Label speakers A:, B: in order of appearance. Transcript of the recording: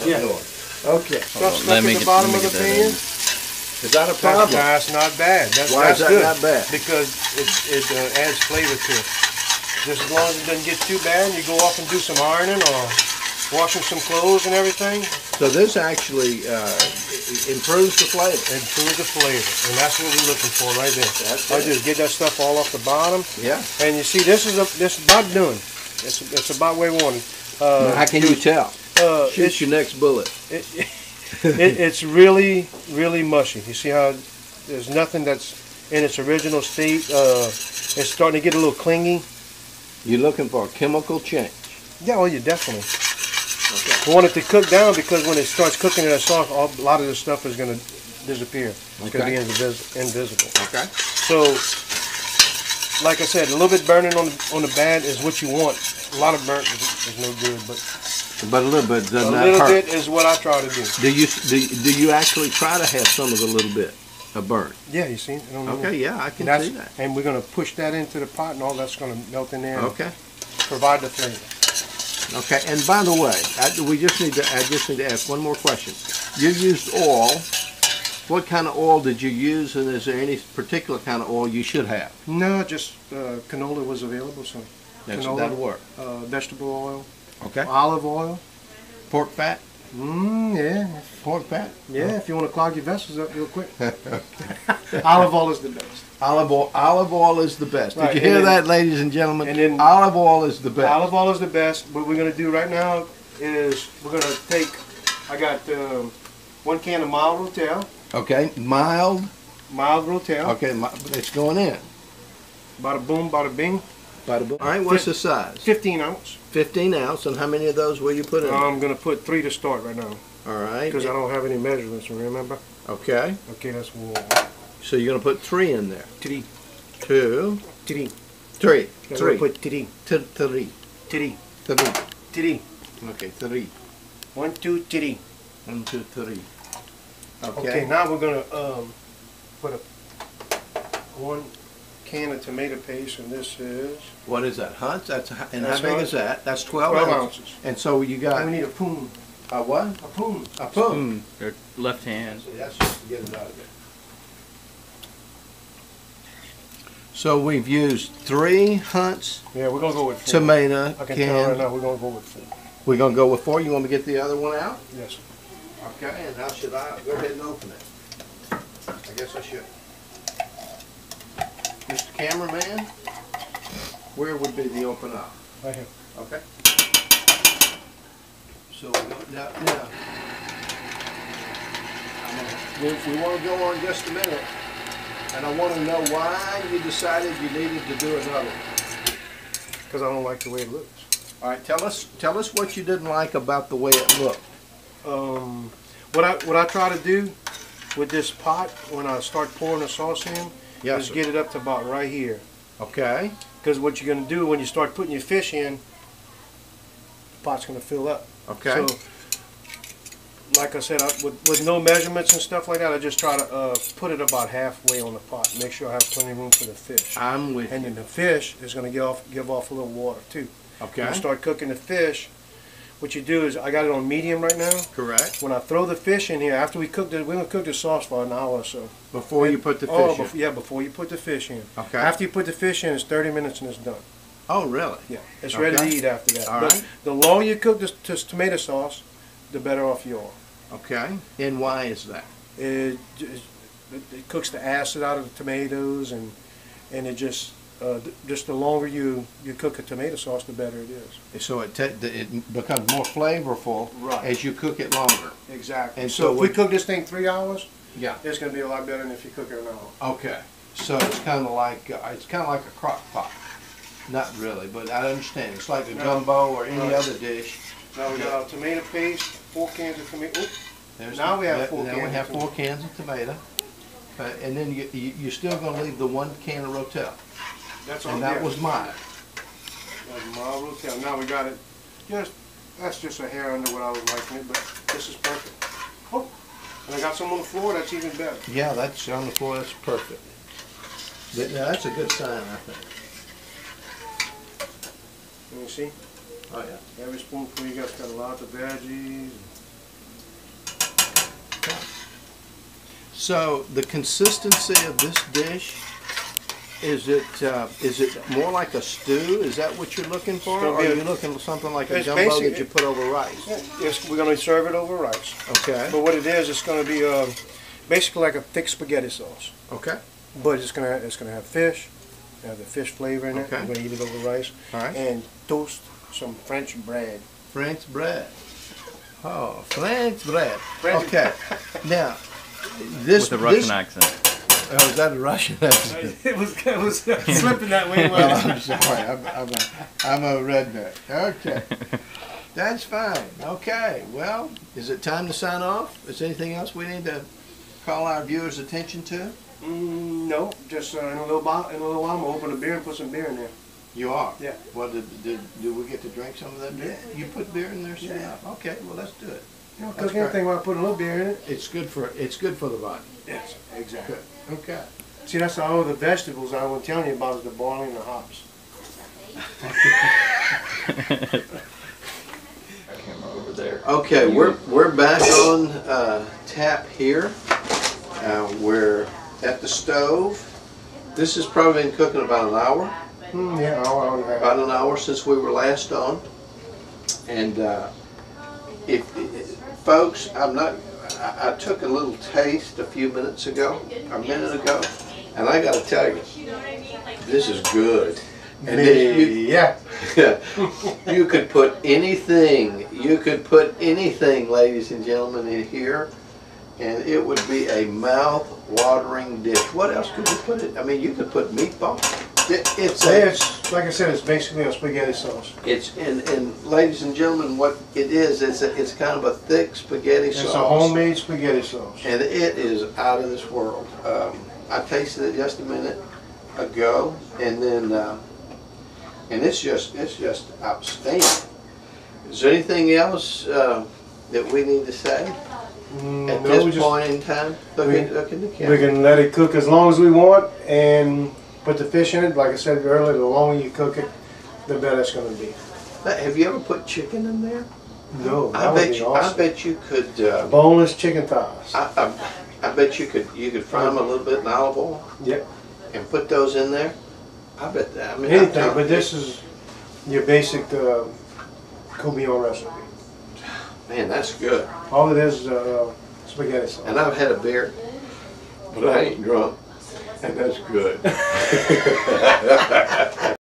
A: Yeah. Okay.
B: Stuff stuck at the bottom of the pan.
A: Is that a problem?
B: That's not bad.
A: Why is that
B: good
A: not bad?
B: Because it adds flavor to it. Just as long as it doesn't get too bad, you go off and do some ironing or washing some clothes and everything.
A: So this actually improves the flavor.
B: Improves the flavor, and that's what we're looking for right there. I just get that stuff all off the bottom.
A: Yeah.
B: And you see, this is about done. It's about where we want it.
A: How can you tell? Shoot your next bullet.
B: It's really, really mushy. You see how there's nothing that's in its original state. It's starting to get a little clingy.
A: You're looking for a chemical change.
B: Yeah, well, you definitely.
A: Okay.
B: We want it to cook down because when it starts cooking in a sauce, a lot of this stuff is going to disappear. It's going to be invisible.
A: Okay.
B: So, like I said, a little bit burning on the bad is what you want. A lot of burnt is no good, but
A: a little bit does not hurt.
B: A little bit is what I try to do.
A: Do you actually try to have some of the little bit of burnt?
B: Yeah, you see.
A: Okay, yeah, I can see that.
B: And we're going to push that into the pot, and all that's going to melt in there.
A: Okay.
B: Provide the flavor.
A: Okay, and by the way, I just need to ask one more question. You used oil. What kind of oil did you use, and is there any particular kind of oil you should have?
B: No, just canola was available, so canola,
A: that'll work.
B: Vegetable oil.
A: Okay.
B: Olive oil.
A: Pork fat?
B: Yeah.
A: Pork fat?
B: Yeah, if you want to clog your vessels up real quick. Olive oil is the best.
A: Olive oil is the best.
B: Right.
A: Did you hear that, ladies and gentlemen?
B: And then
A: olive oil is the best.
B: Olive oil is the best. What we're going to do right now is we're going to take, I got 1 can of mild Rotel.
A: Okay, mild
B: Rotel.
A: Okay, it's going in.
B: Bada boom, bada bing.
A: Bada boom. All right, what's the size?
B: 15 ounce.
A: 15 ounce, and how many of those will you put in?
B: I'm going to put 3 to start right now.
A: All right.
B: Because I don't have any measurements, remember?
A: Okay.
B: Okay, that's 1.
A: So you're going to put 3 in there.
B: 3.
A: 2.
B: 3.
A: 3.
B: I'm going to put 3.
A: 3.
B: 3.
A: 3.
B: 3.
A: Okay, 3.
B: 1, 2, 3.
A: 1, 2, 3.
B: Okay, now we're going to put 1 can of tomato paste, and this is...
A: What is that, Hunt's? That's how big
B: Hunt's.
A: is that? That's 12
B: ounces.
A: And so you got...
B: We need a poon.
A: A what?
B: A poon.
A: A poon.
C: Your left hand.
A: So that's just to get it out of there. So we've used 3 Hunt's.
B: Yeah, we're going to go with 4.
A: Tomato
B: I can tell right now we're going to go with 4.
A: We're going to go with 4. You want me to get the other one out?
B: Yes.
A: Okay, and now should I go ahead and open it? I guess I should. Mr. Cameraman, where would be the open up?
B: Right here.
A: Okay. So now we want to go on just a minute, and I want to know why you decided you needed to do another one.
B: Because I don't like the way it looks.
A: All right, tell us what you didn't like about the way it looked.
B: What I try to do with this pot when I start pouring the sauce in is get it up to about right here.
A: Okay.
B: Because what you're going to do when you start putting your fish in, the pot's going to fill up.
A: Okay.
B: So, like I said, with no measurements and stuff like that, I just try to put it about halfway on the pot. Make sure I have plenty of room for the fish.
A: I'm with you.
B: And then the fish is going to give off a little water too.
A: Okay.
B: When you start cooking the fish, what you do is, I got it on medium right now.
A: Correct.
B: When I throw the fish in here, after we cook it, we're going to cook the sauce for an hour or so.
A: Before you put the fish in?
B: Yeah, before you put the fish in.
A: Okay.
B: After you put the fish in, it's 30 minutes and it's done.
A: Oh, really?
B: Yeah. It's ready to eat after that.
A: All
B: but
A: right.
B: the longer you cook this tomato sauce, the better off you are.
A: Okay. And why is that?
B: It cooks the acid out of the tomatoes, and it just the longer you cook a tomato sauce, the better it is.
A: So it becomes more flavorful as you cook it longer.
B: Exactly.
A: And
B: so if we cook this thing 3 hours,
A: yeah,
B: it's going to be a lot better than if you cook it an hour.
A: Okay. So it's kind of like a crock pot. Not really, but I understand. It's like a gumbo or any other dish.
B: Now we got our tomato paste, 4 cans of tomato. Now we have 4 cans.
A: Now we have 4 cans of tomato. And then you're still going to leave the 1 can of Rotel.
B: That's all.
A: And that was mine.
B: That's my Rotel. Now we got it. That's just a hair under what I was liking it, but this is perfect. Oh, and I got some on the floor. That's even better.
A: Yeah, that's on the floor. That's perfect. Now that's a good sign, I think.
B: Let me see.
A: Oh yeah.
B: Every spoonful you got a lot of veggies.
A: Okay. So the consistency of this dish, is it more like a stew? Is that what you're looking for? Or are you looking for something like a gumbo that you put over rice?
B: Yes, we're going to serve it over rice.
A: Okay.
B: But what it is, it's going to be basically like a thick spaghetti sauce.
A: Okay.
B: But it's going to have fish, have the fish flavor in it.
A: Okay.
B: We're going to eat it over rice.
A: All right.
B: And toast some French bread.
A: French bread. Oh, French bread. Okay. Now, this
C: with a Russian accent.
A: Oh, is that a Russian accent?
B: It was slipping that way.
A: Well, I'm sorry. I'm a redneck. Okay. That's fine. Okay. Well, is it time to sign off? Is there anything else we need to call our viewers' attention to?
B: No, just in a little while I'm gonna open a beer and put some beer in there.
A: You are?
B: Yeah.
A: Well, did we get to drink some of that beer?
B: Yeah.
A: You put beer in there?
B: Yeah.
A: Okay, well, let's do it.
B: You know, cook anything while I put a little beer in it.
A: It's good for the body.
B: Yes, exactly.
A: Good. Okay.
B: See, that's all the vegetables I was telling you about is the boiling the hops.
C: Over there.
A: Okay, we're back on tap here. We're at the stove. This has probably been cooking about an hour.
B: Yeah,
A: About an hour since we were last on. And folks, I took a little taste a minute ago, and I got to tell you, this is good. And
B: yeah.
A: You could put anything, ladies and gentlemen, in here, and it would be a mouth-watering dish. What else could you put it? I mean, you could put meatball.
B: It's like I said, it's basically a spaghetti sauce.
A: And ladies and gentlemen, what it is, it's kind of a thick spaghetti sauce.
B: It's a homemade spaghetti sauce.
A: And it is out of this world. I tasted it just a minute ago, and then and it's just outstanding. Is there anything else that we need to say at this point in time? Look at the camera.
B: We can let it cook as long as we want and put the fish in it. Like I said earlier, the longer you cook it, the better it's going to be.
A: Have you ever put chicken in there?
B: No,
A: I bet you could.
B: Boneless chicken thighs.
A: I bet you could fry them a little bit in olive oil.
B: Yep.
A: And put those in there. I bet that. I mean,
B: anything, but this is your basic Courtbouillion recipe.
A: Man, that's good.
B: All it is spaghetti sauce.
A: And I've had a beer, but I ain't drunk, and that's good.